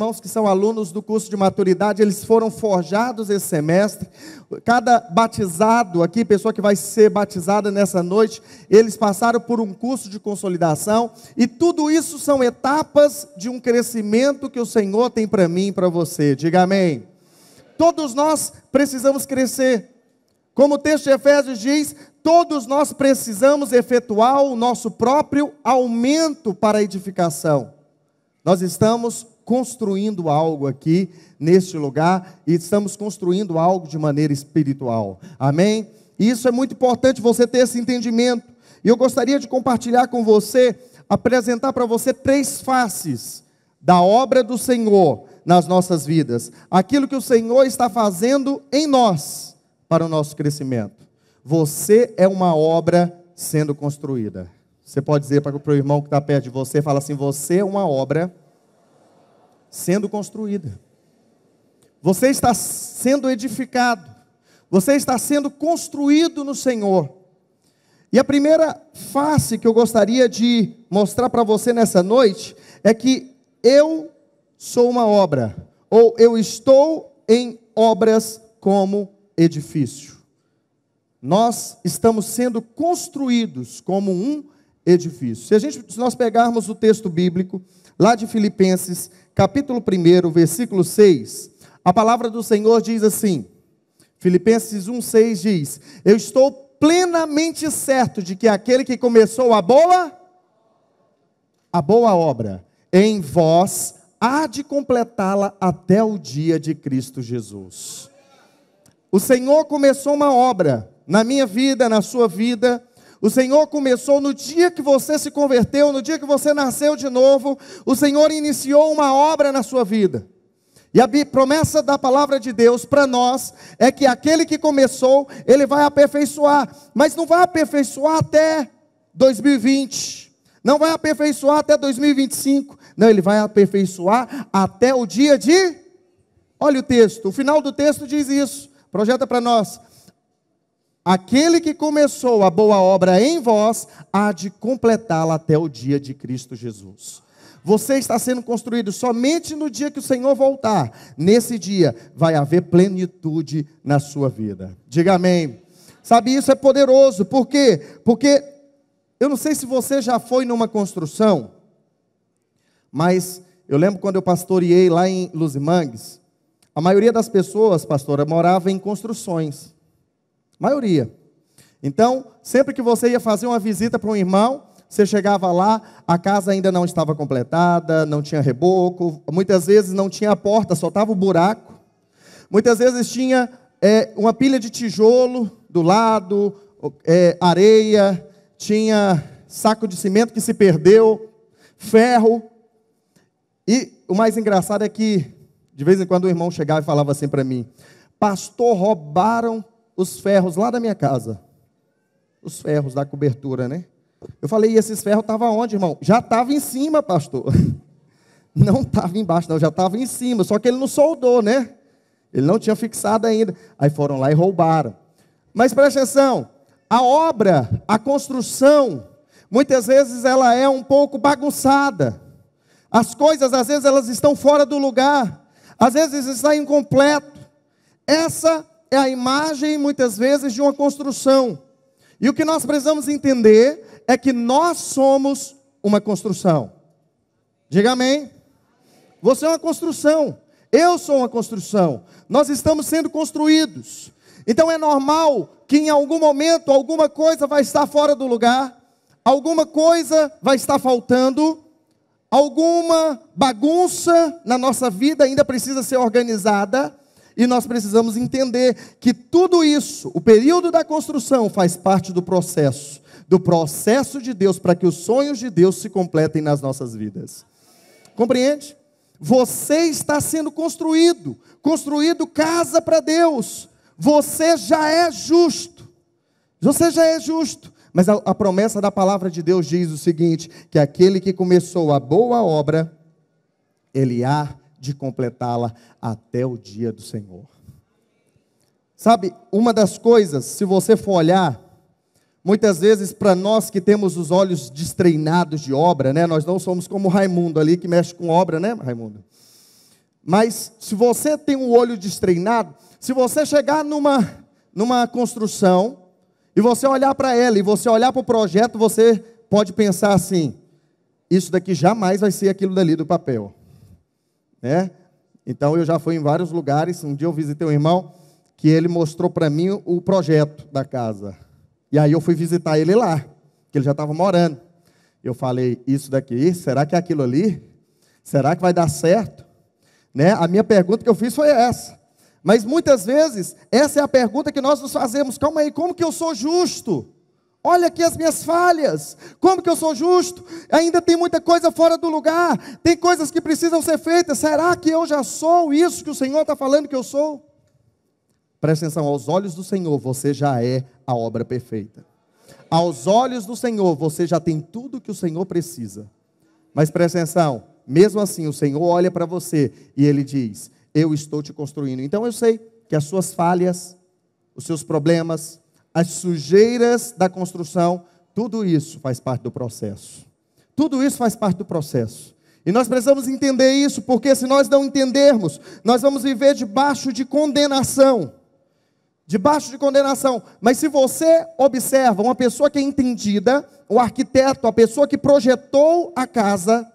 irmãos que são alunos do curso de maturidade, eles foram forjados esse semestre. Cada batizado aqui, pessoa que vai ser batizada nessa noite, eles passaram por um curso de consolidação. E tudo isso são etapas de um crescimento que o Senhor tem para mim e para você. Diga amém. Todos nós precisamos crescer. Como o texto de Efésios diz, todos nós precisamos efetuar o nosso próprio aumento para a edificação. Nós estamos construindo algo aqui, neste lugar, e estamos construindo algo de maneira espiritual. Amém? E isso é muito importante você ter esse entendimento. E eu gostaria de compartilhar com você, apresentar para você 3 faces da obra do Senhor nas nossas vidas. Aquilo que o Senhor está fazendo em nós, para o nosso crescimento. Você é uma obra sendo construída. Você pode dizer para o irmão que está perto de você, fala assim, você é uma obra sendo construída. Você está sendo edificado. Você está sendo construído no Senhor. E a primeira face que eu gostaria de mostrar para você nessa noite, é que eu sou uma obra, ou eu estou em obras como edifício. Nós estamos sendo construídos como um edifício. Se nós pegarmos o texto bíblico, lá de Filipenses, capítulo 1, versículo 6, a palavra do Senhor diz assim, Filipenses 1,6 diz, eu estou plenamente certo de que aquele que começou a boa obra, em vós, há de completá-la até o dia de Cristo Jesus. O Senhor começou uma obra na minha vida, na sua vida. O Senhor começou no dia que você se converteu, no dia que você nasceu de novo. O Senhor iniciou uma obra na sua vida. E a promessa da palavra de Deus para nós é que aquele que começou, ele vai aperfeiçoar. Mas não vai aperfeiçoar até 2020. Não vai aperfeiçoar até 2025. Não, ele vai aperfeiçoar até o dia de... Olha o texto, o final do texto diz isso. Projeta para nós. Aquele que começou a boa obra em vós, há de completá-la até o dia de Cristo Jesus. Você está sendo construído somente no dia que o Senhor voltar. Nesse dia vai haver plenitude na sua vida. Diga amém. Sabe, isso é poderoso. Por quê? Porque eu não sei se você já foi numa construção, mas eu lembro quando eu pastoreei lá em Luzimangues, a maioria das pessoas, pastora, morava em construções. Maioria. Então, sempre que você ia fazer uma visita para um irmão, você chegava lá, a casa ainda não estava completada, não tinha reboco, muitas vezes não tinha a porta, só estava o buraco. Muitas vezes tinha uma pilha de tijolo do lado, areia, tinha saco de cimento que se perdeu, ferro. E o mais engraçado é que, de vez em quando o irmão chegava e falava assim para mim, pastor, roubaram os ferros lá da minha casa. Os ferros da cobertura, né? Eu falei, e esses ferros estavam onde, irmão? Já estava em cima, pastor. Não estava embaixo, não, já estava em cima. Só que ele não soldou, né? Ele não tinha fixado ainda. Aí foram lá e roubaram. Mas presta atenção, a obra, a construção, muitas vezes ela é um pouco bagunçada. As coisas, às vezes, elas estão fora do lugar. Às vezes está incompleto. Essa é a imagem, muitas vezes, de uma construção. E o que nós precisamos entender é que nós somos uma construção. Diga amém. Você é uma construção. Eu sou uma construção. Nós estamos sendo construídos. Então é normal que em algum momento alguma coisa vai estar fora do lugar, alguma coisa vai estar faltando, alguma bagunça na nossa vida ainda precisa ser organizada. E nós precisamos entender que tudo isso, o período da construção, faz parte do processo de Deus, para que os sonhos de Deus se completem nas nossas vidas. Compreende? Você está sendo construído casa para Deus. Você já é justo. Você já é justo. Mas a promessa da palavra de Deus diz o seguinte, que aquele que começou a boa obra, ele há de completá-la até o dia do Senhor. Sabe, uma das coisas, se você for olhar, muitas vezes para nós que temos os olhos destreinados de obra, né? Nós não somos como Raimundo ali que mexe com obra, né, Raimundo? Mas se você tem um olho destreinado, se você chegar numa construção, e você olhar para ela, e você olhar para o projeto, você pode pensar assim: isso daqui jamais vai ser aquilo dali do papel, né? Então eu já fui em vários lugares. Um dia eu visitei um irmão, que ele mostrou para mim o projeto da casa, e aí eu fui visitar ele lá, que ele já estava morando. Eu falei: isso daqui, será que é aquilo ali? Será que vai dar certo? Né? A minha pergunta que eu fiz foi essa. Mas muitas vezes, essa é a pergunta que nós nos fazemos: calma aí, como que eu sou justo? Olha aqui as minhas falhas, como que eu sou justo? Ainda tem muita coisa fora do lugar, tem coisas que precisam ser feitas. Será que eu já sou isso que o Senhor está falando que eu sou? Presta atenção, aos olhos do Senhor você já é a obra perfeita. Aos olhos do Senhor você já tem tudo que o Senhor precisa. Mas presta atenção, mesmo assim o Senhor olha para você e Ele diz: eu estou te construindo. Então eu sei que as suas falhas, os seus problemas, as sujeiras da construção, tudo isso faz parte do processo. Tudo isso faz parte do processo. E nós precisamos entender isso, porque se nós não entendermos, nós vamos viver debaixo de condenação. Debaixo de condenação. Mas se você observa uma pessoa que é entendida, o arquiteto, a pessoa que projetou a casa,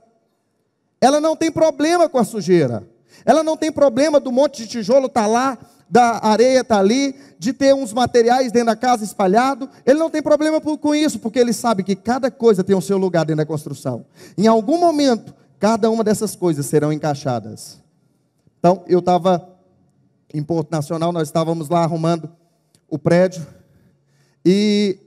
ela não tem problema com a sujeira. Ela não tem problema do monte de tijolo estar lá, da areia estar ali, de ter uns materiais dentro da casa espalhado. Ele não tem problema com isso, porque ele sabe que cada coisa tem o seu lugar dentro da construção. Em algum momento, cada uma dessas coisas serão encaixadas. Então, eu estava em Porto Nacional, nós estávamos lá arrumando o prédio, e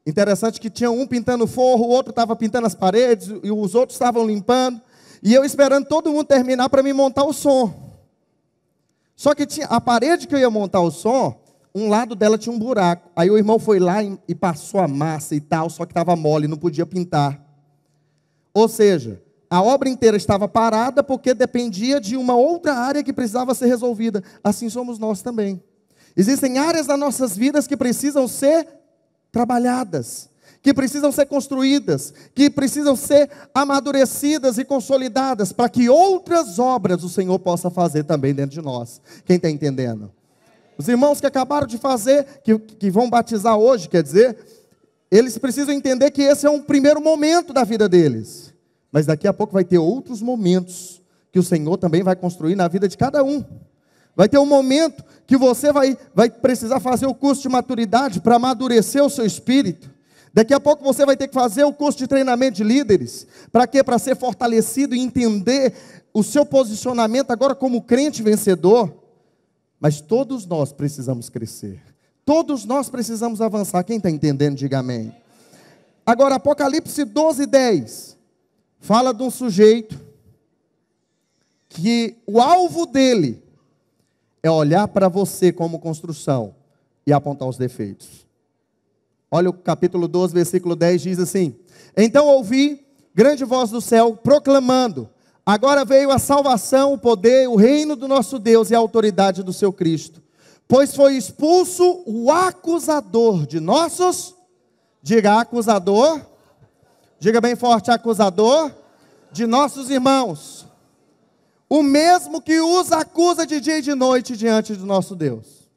interessante que tinha um pintando forro, o outro estava pintando as paredes, e os outros estavam limpando, e eu esperando todo mundo terminar para me montar o som. Só que tinha a parede que eu ia montar o som, um lado dela tinha um buraco. Aí o irmão foi lá e passou a massa e tal, só que estava mole, não podia pintar. Ou seja, a obra inteira estava parada porque dependia de uma outra área que precisava ser resolvida. Assim somos nós também. Existem áreas das nossas vidas que precisam ser trabalhadas, que precisam ser construídas, que precisam ser amadurecidas e consolidadas, para que outras obras o Senhor possa fazer também dentro de nós. Quem está entendendo? Os irmãos que acabaram de fazer, que vão batizar hoje, quer dizer, eles precisam entender que esse é um primeiro momento da vida deles. Mas daqui a pouco vai ter outros momentos que o Senhor também vai construir na vida de cada um. Vai ter um momento que você vai precisar fazer o curso de maturidade para amadurecer o seu espírito. Daqui a pouco você vai ter que fazer o curso de treinamento de líderes. Para quê? Para ser fortalecido e entender o seu posicionamento agora como crente vencedor. Mas todos nós precisamos crescer. Todos nós precisamos avançar. Quem está entendendo, diga amém. Agora, Apocalipse 12:10 fala de um sujeito que o alvo dele é olhar para você como construção e apontar os defeitos. Olha o capítulo 12, versículo 10, diz assim: então ouvi grande voz do céu proclamando: agora veio a salvação, o poder, o reino do nosso Deus e a autoridade do seu Cristo. Pois foi expulso o acusador de nossos, diga acusador, diga bem forte, acusador de nossos irmãos. O mesmo que os acusa de dia e de noite diante do nosso Deus.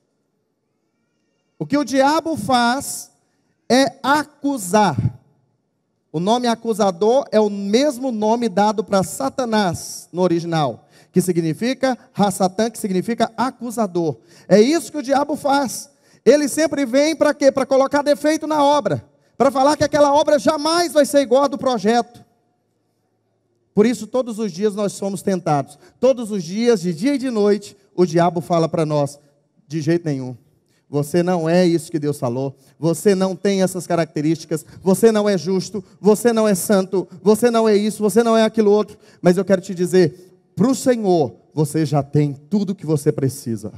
O que o diabo faz é acusar. O nome acusador é o mesmo nome dado para Satanás no original, que significa Hassatã, que significa acusador. É isso que o diabo faz. Ele sempre vem para quê? Para colocar defeito na obra, para falar que aquela obra jamais vai ser igual a do projeto. Por isso todos os dias nós somos tentados. Todos os dias, de dia e de noite, o diabo fala para nós: de jeito nenhum. Você não é isso que Deus falou, você não tem essas características, você não é justo, você não é santo, você não é isso, você não é aquilo outro. Mas eu quero te dizer, para o Senhor, você já tem tudo que você precisa.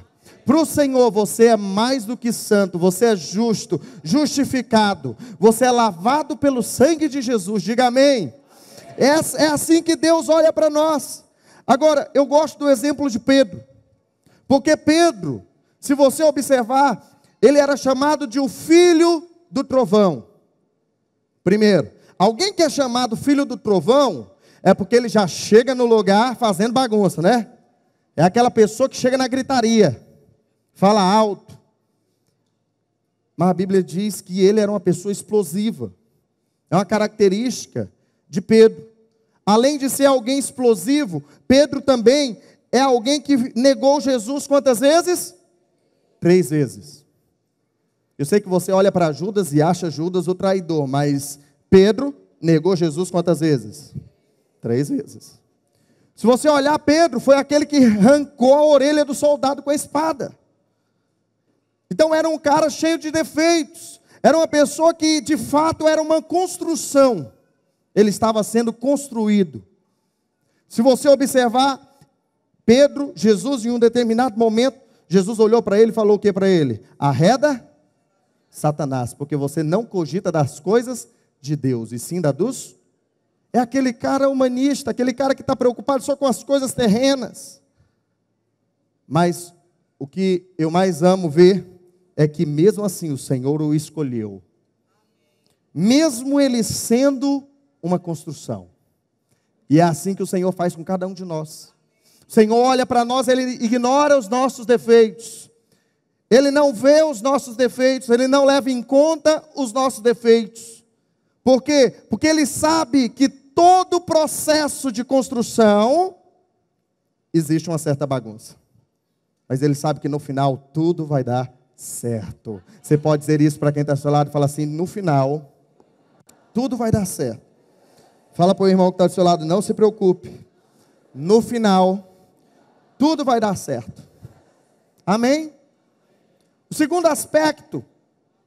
Para o Senhor, você é mais do que santo, você é justo, justificado, você é lavado pelo sangue de Jesus, diga amém. É assim que Deus olha para nós. Agora, eu gosto do exemplo de Pedro, porque Pedro, se você observar, ele era chamado de o filho do trovão. Primeiro, alguém que é chamado filho do trovão, é porque ele já chega no lugar fazendo bagunça, né? É aquela pessoa que chega na gritaria, fala alto. Mas a Bíblia diz que ele era uma pessoa explosiva. É uma característica de Pedro. Além de ser alguém explosivo, Pedro também é alguém que negou Jesus quantas vezes? 3 vezes. Eu sei que você olha para Judas e acha Judas o traidor, mas Pedro negou Jesus quantas vezes? 3 vezes. Se você olhar, Pedro foi aquele que arrancou a orelha do soldado com a espada. Então era um cara cheio de defeitos. Era uma pessoa que de fato era uma construção. Ele estava sendo construído. Se você observar Pedro, Jesus em um determinado momento, Jesus olhou para ele e falou o que para ele? Arreda Satanás, porque você não cogita das coisas de Deus, e sim da dos... É aquele cara humanista, aquele cara que está preocupado só com as coisas terrenas. Mas o que eu mais amo ver é que mesmo assim o Senhor o escolheu. Mesmo ele sendo uma construção. E é assim que o Senhor faz com cada um de nós. O Senhor olha para nós, Ele ignora os nossos defeitos. Ele não vê os nossos defeitos, Ele não leva em conta os nossos defeitos. Por quê? Porque Ele sabe que todo processo de construção existe uma certa bagunça. Mas Ele sabe que no final tudo vai dar certo. Você pode dizer isso para quem está ao seu lado e falar assim: no final, tudo vai dar certo. Fala para o irmão que está do seu lado: não se preocupe. No final, tudo vai dar certo. Amém? O segundo aspecto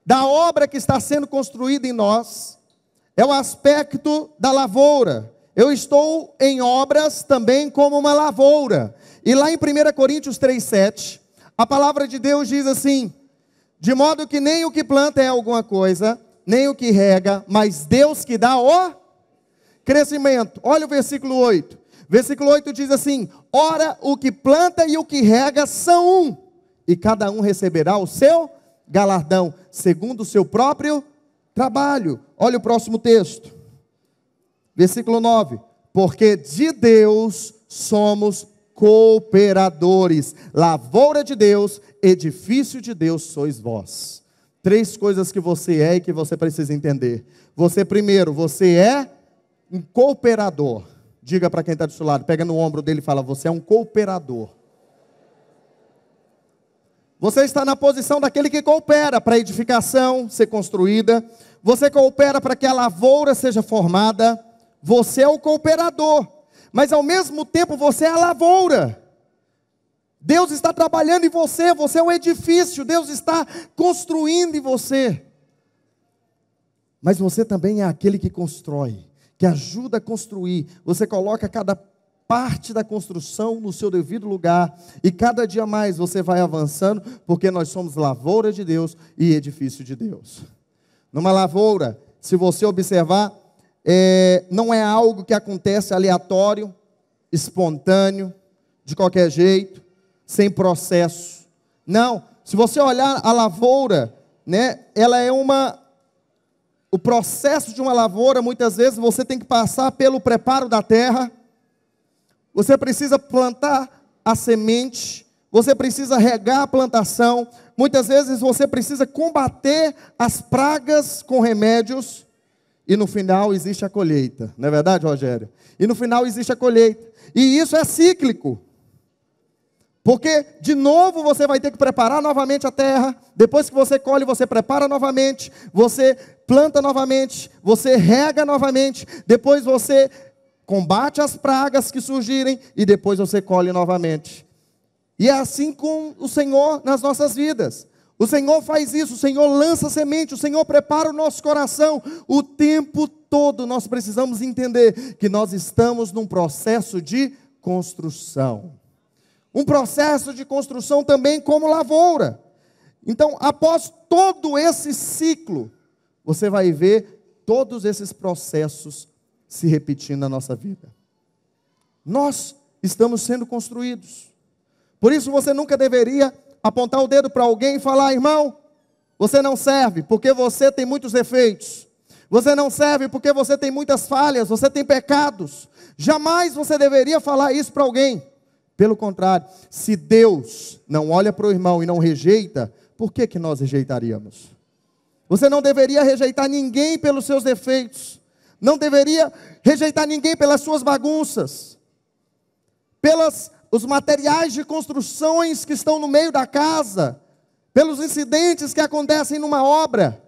da obra que está sendo construída em nós é o aspecto da lavoura. Eu estou em obras também como uma lavoura. E lá em 1 Coríntios 3,7, a palavra de Deus diz assim: de modo que nem o que planta é alguma coisa, nem o que rega, mas Deus que dá o crescimento. Olha o versículo 8. Versículo 8 diz assim: ora, o que planta e o que rega são um, e cada um receberá o seu galardão, segundo o seu próprio trabalho. Olha o próximo texto. Versículo 9. Porque de Deus somos cooperadores, lavoura de Deus, edifício de Deus sois vós. 3 coisas que você é e que você precisa entender. Você, primeiro, você é um cooperador. Diga para quem está do seu lado, pega no ombro dele e fala: você é um cooperador. Você está na posição daquele que coopera para a edificação ser construída. Você coopera para que a lavoura seja formada. Você é o cooperador. Mas ao mesmo tempo você é a lavoura. Deus está trabalhando em você. Você é um edifício. Deus está construindo em você. Mas você também é aquele que constrói, que ajuda a construir. Você coloca cada parte da construção no seu devido lugar, e cada dia mais você vai avançando, porque nós somos lavoura de Deus e edifício de Deus. Numa lavoura, se você observar, não é algo que acontece aleatório, espontâneo, de qualquer jeito, sem processo. Não, se você olhar a lavoura, né, ela é o processo de uma lavoura, muitas vezes você tem que passar pelo preparo da terra. Você precisa plantar a semente, você precisa regar a plantação, muitas vezes você precisa combater as pragas com remédios, e no final existe a colheita, não é verdade, Rogério? E no final existe a colheita, e isso é cíclico, porque de novo você vai ter que preparar novamente a terra, depois que você colhe, você prepara novamente, você planta novamente, você rega novamente, depois você combate as pragas que surgirem, e depois você colhe novamente. E é assim com o Senhor nas nossas vidas. O Senhor faz isso, o Senhor lança semente, o Senhor prepara o nosso coração. O tempo todo nós precisamos entender que nós estamos num processo de construção. Um processo de construção também como lavoura. Então, após todo esse ciclo, você vai ver todos esses processos se repetindo na nossa vida. Nós estamos sendo construídos. Por isso você nunca deveria apontar o dedo para alguém e falar: irmão, você não serve porque você tem muitos defeitos. Você não serve porque você tem muitas falhas, você tem pecados. Jamais você deveria falar isso para alguém. Pelo contrário, se Deus não olha para o irmão e não rejeita, por que nós rejeitaríamos? Você não deveria rejeitar ninguém pelos seus defeitos, não deveria rejeitar ninguém pelas suas bagunças, pelos os materiais de construções que estão no meio da casa, pelos incidentes que acontecem numa obra.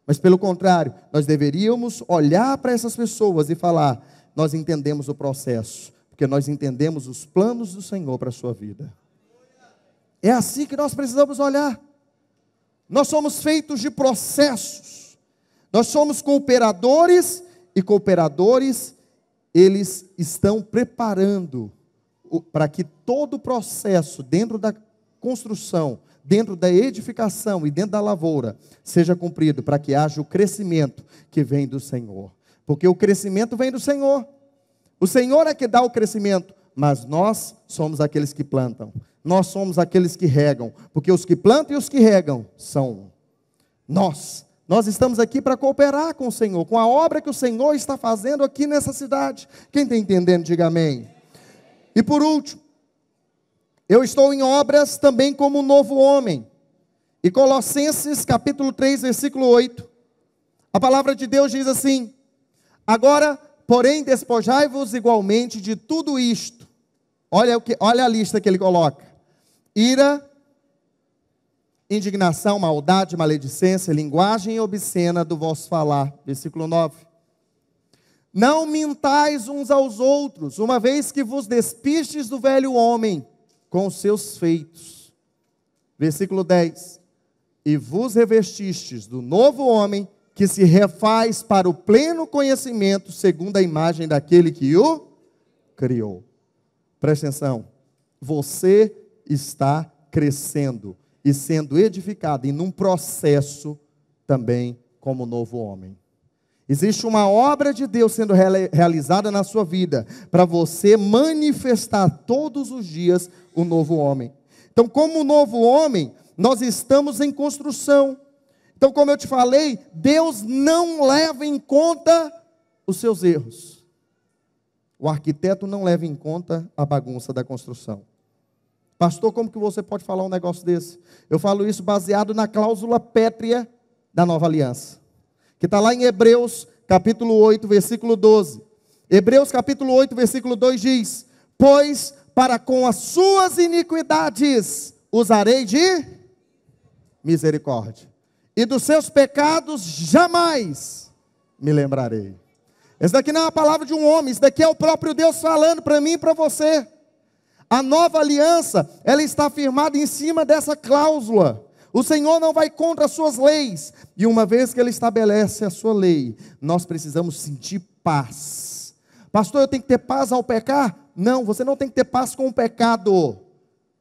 Mas pelo contrário, nós deveríamos olhar para essas pessoas e falar: nós entendemos o processo, porque nós entendemos os planos do Senhor para a sua vida. É assim que nós precisamos olhar. Nós somos feitos de processos. Nós somos cooperadores, e cooperadores, eles estão preparando para que todo o processo dentro da construção, dentro da edificação e dentro da lavoura, seja cumprido, para que haja o crescimento que vem do Senhor. Porque o crescimento vem do Senhor. O Senhor é que dá o crescimento, mas nós somos aqueles que plantam. Nós somos aqueles que regam, porque os que plantam e os que regam são nós. Nós estamos aqui para cooperar com o Senhor, com a obra que o Senhor está fazendo aqui nessa cidade. Quem está entendendo, diga amém. E por último, eu estou em obras também como um novo homem. E Colossenses capítulo 3, versículo 8, a palavra de Deus diz assim: agora, porém, despojai-vos igualmente de tudo isto. Olha a lista que ele coloca: ira, indignação, maldade, maledicência, linguagem obscena do vosso falar. Versículo 9. Não mintais uns aos outros, uma vez que vos despistes do velho homem com os seus feitos. Versículo 10. E vos revestistes do novo homem, que se refaz para o pleno conhecimento, segundo a imagem daquele que o criou. Presta atenção, você está crescendo e sendo edificado em um processo também como novo homem. Existe uma obra de Deus sendo realizada na sua vida, para você manifestar todos os dias o novo homem. Então, como novo homem, nós estamos em construção. Então, como eu te falei, Deus não leva em conta os seus erros. O arquiteto não leva em conta a bagunça da construção. Pastor, como que você pode falar um negócio desse? Eu falo isso baseado na cláusula pétrea da nova aliança, que está lá em Hebreus capítulo 8, versículo 12. Hebreus capítulo 8, versículo 2 diz: pois para com as suas iniquidades usarei de misericórdia, e dos seus pecados jamais me lembrarei. Essa daqui não é a palavra de um homem, isso daqui é o próprio Deus falando para mim e para você. A nova aliança, ela está firmada em cima dessa cláusula. O Senhor não vai contra as suas leis, e uma vez que Ele estabelece a sua lei, nós precisamos sentir paz. Pastor, eu tenho que ter paz ao pecar? Não, você não tem que ter paz com o pecado,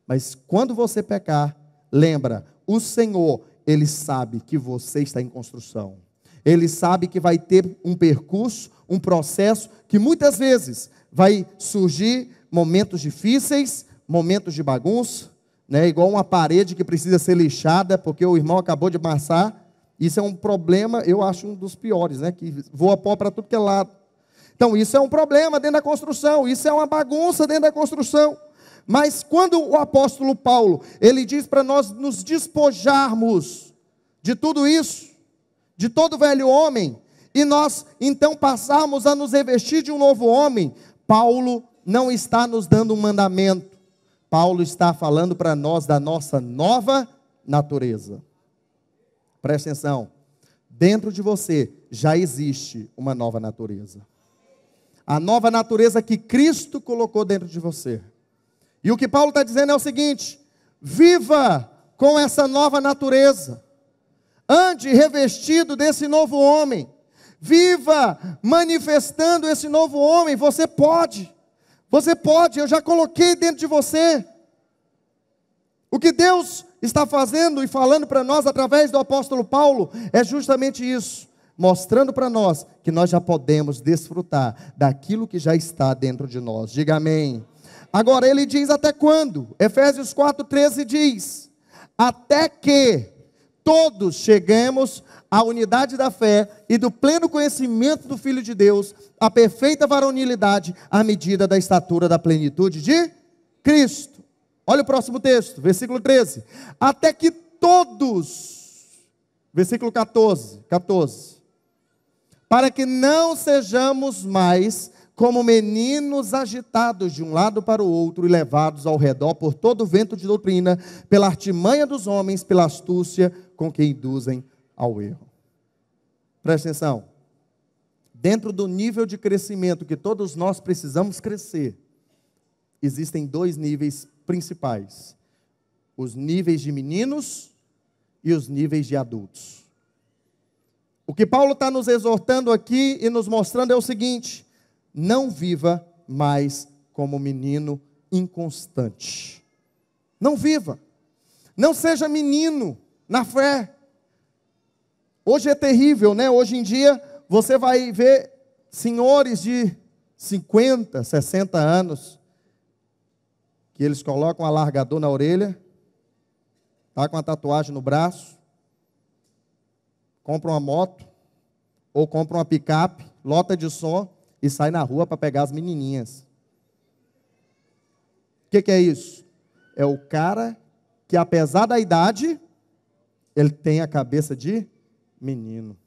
mas quando você pecar, lembra, o Senhor, Ele sabe que você está em construção, Ele sabe que vai ter um percurso, um processo, que muitas vezes vai surgir momentos difíceis, momentos de bagunça, né? Igual uma parede que precisa ser lixada, porque o irmão acabou de amassar. Isso é um problema, eu acho um dos piores, né? Que voa pó para tudo que é lado. Então isso é um problema dentro da construção, isso é uma bagunça dentro da construção. Mas quando o apóstolo Paulo, ele diz para nós nos despojarmos de tudo isso, de todo velho homem, e nós então passarmos a nos revestir de um novo homem, Paulo não está nos dando um mandamento, Paulo está falando para nós da nossa nova natureza. Presta atenção, dentro de você já existe uma nova natureza. A nova natureza que Cristo colocou dentro de você. E o que Paulo está dizendo é o seguinte: viva com essa nova natureza. Ande revestido desse novo homem. Viva manifestando esse novo homem. Você pode. Você pode, eu já coloquei dentro de você. O que Deus está fazendo e falando para nós através do apóstolo Paulo é justamente isso, mostrando para nós que nós já podemos desfrutar daquilo que já está dentro de nós. Diga amém. Agora ele diz até quando? Efésios 4:13 diz: até que todos cheguemos à unidade da fé e do pleno conhecimento do Filho de Deus, à perfeita varonilidade, à medida da estatura da plenitude de Cristo. Olha o próximo texto, versículo 13. Até que todos, versículo 14, para que não sejamos mais como meninos agitados de um lado para o outro e levados ao redor por todo o vento de doutrina, pela artimanha dos homens, pela astúcia com que induzem ao erro. Presta atenção. Dentro do nível de crescimento que todos nós precisamos crescer, existem dois níveis principais: os níveis de meninos e os níveis de adultos. O que Paulo está nos exortando aqui e nos mostrando é o seguinte: não viva mais como menino inconstante. Não viva. Não seja menino na fé. Hoje é terrível, né? Hoje em dia você vai ver senhores de 50, 60 anos que eles colocam um alargador na orelha, tá com uma tatuagem no braço, compram uma moto ou compram uma picape, lota de som e sai na rua para pegar as menininhas. O que é isso? É o cara que, apesar da idade, ele tem a cabeça de menino.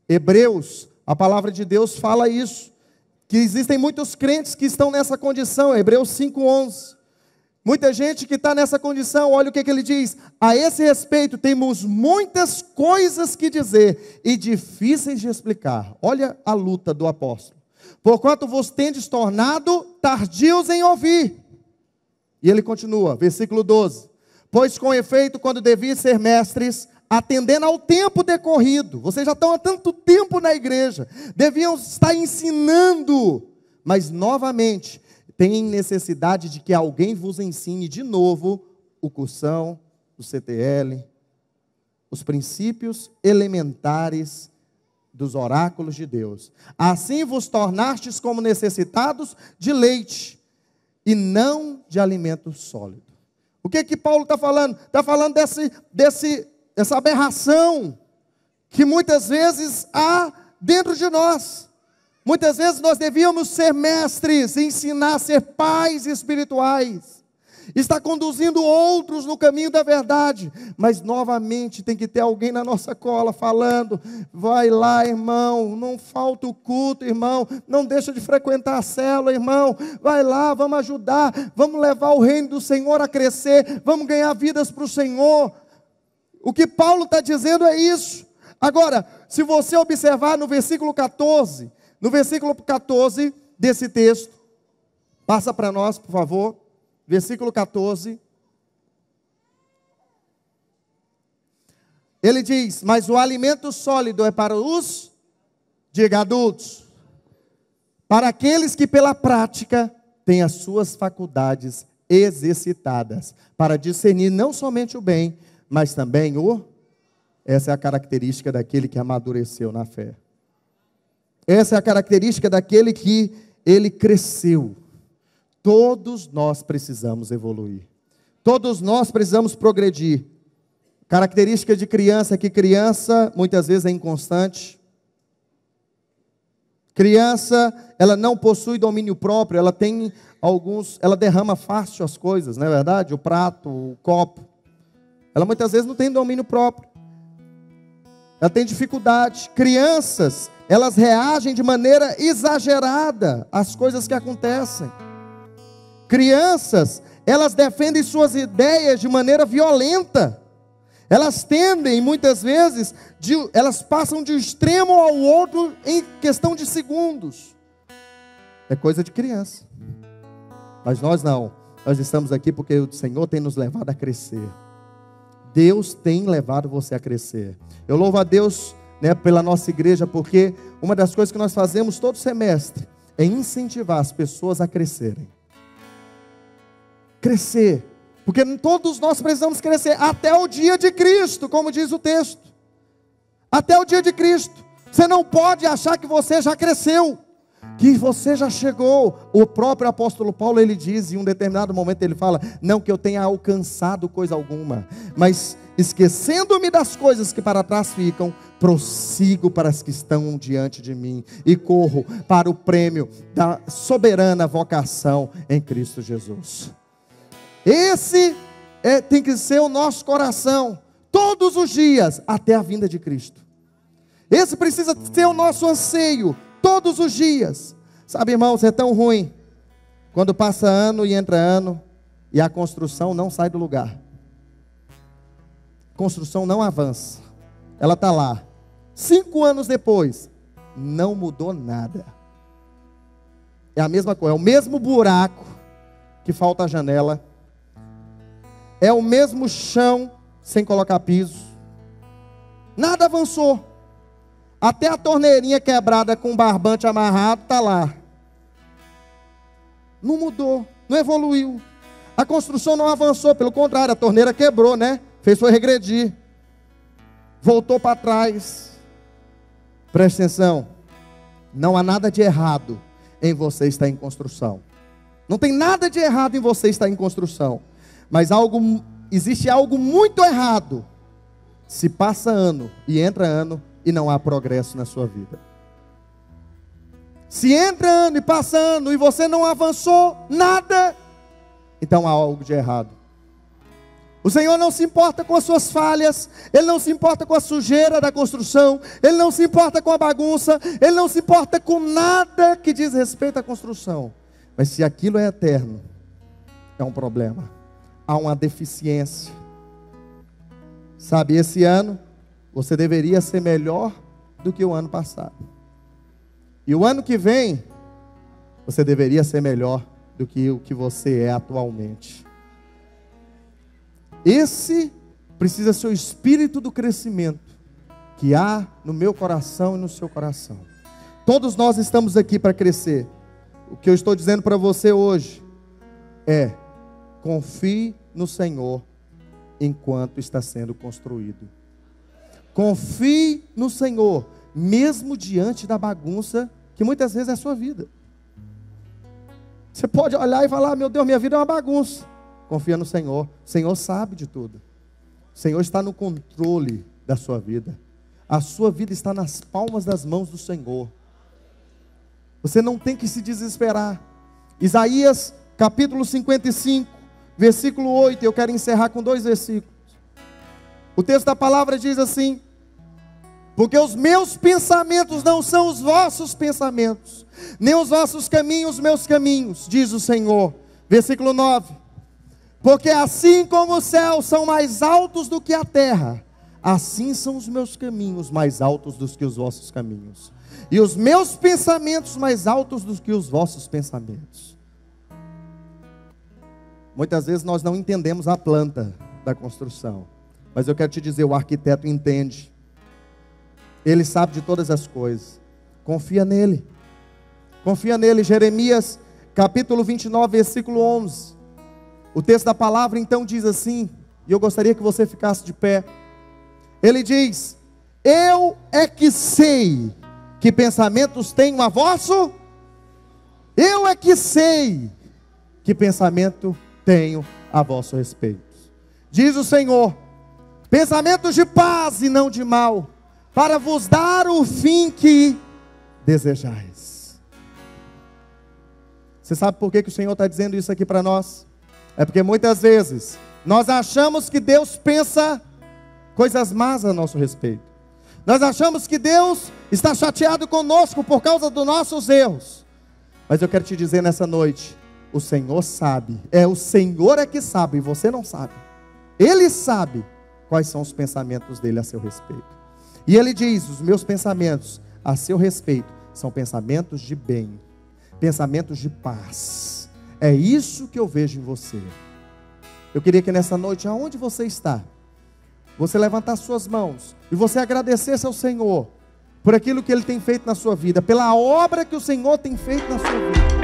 Hebreus, a palavra de Deus fala isso, que existem muitos crentes que estão nessa condição. Hebreus 5:11. Muita gente que está nessa condição, olha o que ele diz: a esse respeito temos muitas coisas que dizer e difíceis de explicar. Olha a luta do apóstolo. Porquanto vos tendes tornado tardios em ouvir. E ele continua, versículo 12. Pois com efeito, quando deviam ser mestres, atendendo ao tempo decorrido, vocês já estão há tanto tempo na igreja, deviam estar ensinando, mas novamente, tem necessidade de que alguém vos ensine de novo o cursão, o CTL, os princípios elementares dos oráculos de Deus. Assim vos tornastes como necessitados de leite, e não de alimento sólido. O que Paulo está falando? Está falando dessa aberração que muitas vezes há dentro de nós. Muitas vezes nós devíamos ser mestres, ensinar a ser pais espirituais, está conduzindo outros no caminho da verdade, mas novamente tem que ter alguém na nossa cola falando: vai lá, irmão, não falta o culto, irmão, não deixa de frequentar a célula, irmão, vai lá, vamos ajudar, vamos levar o reino do Senhor a crescer, vamos ganhar vidas para o Senhor. O que Paulo está dizendo é isso. Agora, se você observar no versículo 14, desse texto, passa para nós, por favor. Versículo 14, ele diz: mas o alimento sólido é para os, diga, adultos, para aqueles que pela prática têm as suas faculdades exercitadas, para discernir não somente o bem, mas também essa é a característica daquele que amadureceu na fé. Essa é a característica daquele que ele cresceu. Todos nós precisamos evoluir. Todos nós precisamos progredir. Característica de criança é que criança muitas vezes é inconstante. Criança, ela não possui domínio próprio, ela derrama fácil as coisas, não é verdade? O prato, o copo. Ela muitas vezes não tem domínio próprio. Ela tem dificuldade. Crianças, elas reagem de maneira exagerada às coisas que acontecem. Crianças, elas defendem suas ideias de maneira violenta. Elas tendem, muitas vezes, elas passam de um extremo ao outro em questão de segundos. É coisa de criança. Mas nós não. Nós estamos aqui porque o Senhor tem nos levado a crescer. Deus tem levado você a crescer. Eu louvo a Deus, pela nossa igreja, porque uma das coisas que nós fazemos todo semestre é incentivar as pessoas a crescerem. Crescer, porque todos nós precisamos crescer até o dia de Cristo, como diz o texto. Até o dia de Cristo. Você não pode achar que você já cresceu, que você já chegou. O próprio apóstolo Paulo, ele diz, em um determinado momento ele fala: não que eu tenha alcançado coisa alguma, mas esquecendo-me das coisas que para trás ficam, prossigo para as que estão diante de mim, e corro para o prêmio da soberana vocação em Cristo Jesus. Esse tem que ser o nosso coração, todos os dias, até a vinda de Cristo. Esse precisa ser o nosso anseio, todos os dias. Sabe, irmãos, é tão ruim quando passa ano e entra ano e a construção não sai do lugar. A construção não avança. Ela está lá. 5 anos depois, não mudou nada. É a mesma coisa, é o mesmo buraco que falta a janela. É o mesmo chão sem colocar piso. Nada avançou. Até a torneirinha quebrada com barbante amarrado está lá. Não mudou, não evoluiu. A construção não avançou, pelo contrário, a torneira quebrou, né? Fez foi regredir. Voltou para trás. Preste atenção. Não há nada de errado em você estar em construção. Não tem nada de errado em você estar em construção. Mas existe algo muito errado se passa ano e entra ano e não há progresso na sua vida. Se entra ano e passa ano e você não avançou nada, então há algo de errado. O Senhor não se importa com as suas falhas, Ele não se importa com a sujeira da construção, Ele não se importa com a bagunça, Ele não se importa com nada que diz respeito à construção. Mas se aquilo é eterno, é um problema. Há uma deficiência. Sabe, esse ano você deveria ser melhor do que o ano passado. E o ano que vem, você deveria ser melhor do que o que você é atualmente. Esse precisa ser o espírito do crescimento que há no meu coração e no seu coração. Todos nós estamos aqui para crescer. O que eu estou dizendo para você hoje é: confie no Senhor enquanto está sendo construído. Confie no Senhor, mesmo diante da bagunça que muitas vezes é a sua vida. Você pode olhar e falar: meu Deus, minha vida é uma bagunça. Confia no Senhor. O Senhor sabe de tudo. O Senhor está no controle da sua vida. A sua vida está nas palmas das mãos do Senhor. Você não tem que se desesperar. Isaías capítulo 55, versículo 8. Eu quero encerrar com 2 versículos. O texto da palavra diz assim: porque os meus pensamentos não são os vossos pensamentos, nem os vossos caminhos os meus caminhos, diz o Senhor. Versículo 9: porque assim como os céus são mais altos do que a terra, assim são os meus caminhos mais altos do que os vossos caminhos, e os meus pensamentos mais altos do que os vossos pensamentos. Muitas vezes nós não entendemos a planta da construção, mas eu quero te dizer, o arquiteto entende. Ele sabe de todas as coisas. Confia nele. Confia nele. Jeremias capítulo 29, versículo 11. O texto da palavra então diz assim, e eu gostaria que você ficasse de pé. Ele diz: eu é que sei que pensamentos tenho a vosso. Eu é que sei que pensamento tenho a vosso respeito. Diz o Senhor: pensamentos de paz e não de mal, para vos dar o fim que desejais. Você sabe por que o Senhor está dizendo isso aqui para nós? É porque muitas vezes nós achamos que Deus pensa coisas más a nosso respeito. Nós achamos que Deus está chateado conosco por causa dos nossos erros. Mas eu quero te dizer nessa noite, o Senhor sabe. O Senhor é que sabe, e você não sabe. Ele sabe quais são os pensamentos dele a seu respeito. E ele diz: os meus pensamentos a seu respeito são pensamentos de bem, pensamentos de paz. É isso que eu vejo em você. Eu queria que nessa noite, aonde você está, você levantasse suas mãos e você agradecesse ao Senhor por aquilo que Ele tem feito na sua vida, pela obra que o Senhor tem feito na sua vida.